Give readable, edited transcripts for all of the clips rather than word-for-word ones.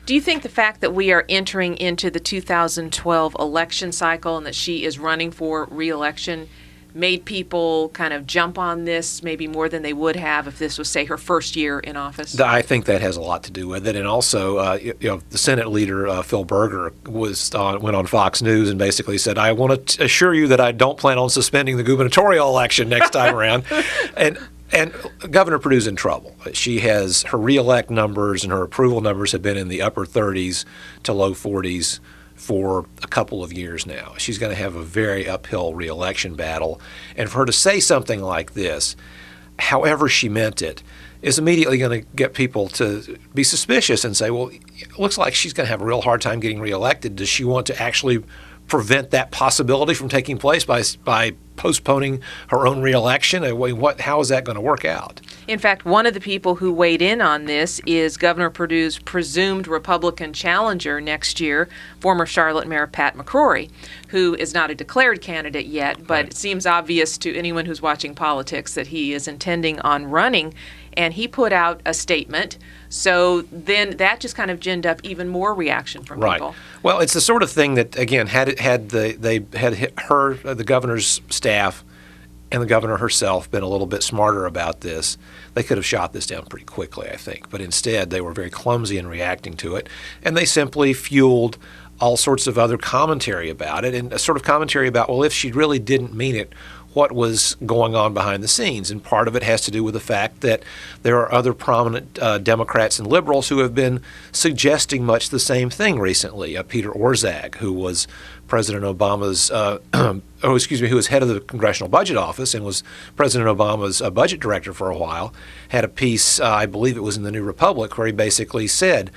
Do you think the fact that we are entering into the 2012 election cycle and that she is running for re-election made people kind of jump on this maybe more than they would have if this was, say, her first year in office? I think that has a lot to do with it. And also, the Senate leader, Phil Berger, went on Fox News and basically said, I want to assure you that I don't plan on suspending the gubernatorial election next time around. And Governor Perdue's in trouble. Her reelect numbers and her approval numbers have been in the upper 30s to low 40s for a couple of years now. She's going to have a very uphill reelection battle. And for her to say something like this, however she meant it, is immediately going to get people to be suspicious and say, well, it looks like she's going to have a real hard time getting reelected. Does she want to actually prevent that possibility from taking place by postponing her own reelection? How is that going to work out? In fact, one of the people who weighed in on this is Governor Perdue's presumed Republican challenger next year, former Charlotte Mayor Pat McCrory, who is not a declared candidate yet, but It seems obvious to anyone who's watching politics that he is intending on running. And he put out a statement. So then that just kind of ginned up even more reaction from people. Right. Well, it's the sort of thing that, again, had the governor's staff and the governor herself been a little bit smarter about this, they could have shot this down pretty quickly, I think. But instead, they were very clumsy in reacting to it, and they simply fueled all sorts of other commentary about it, and a sort of commentary about, well, if she really didn't mean it, what was going on behind the scenes. And part of it has to do with the fact that there are other prominent Democrats and liberals who have been suggesting much the same thing recently. Peter Orszag, who was President Obama's, who was head of the Congressional Budget Office and was President Obama's budget director for a while, had a piece, I believe it was in the New Republic, where he basically said,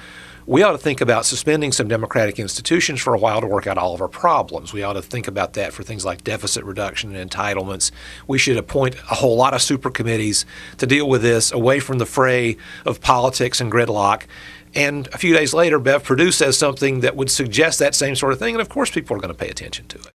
we ought to think about suspending some democratic institutions for a while to work out all of our problems. We ought to think about that for things like deficit reduction and entitlements. We should appoint a whole lot of super committees to deal with this, away from the fray of politics and gridlock. And a few days later, Bev Perdue says something that would suggest that same sort of thing, and of course people are going to pay attention to it.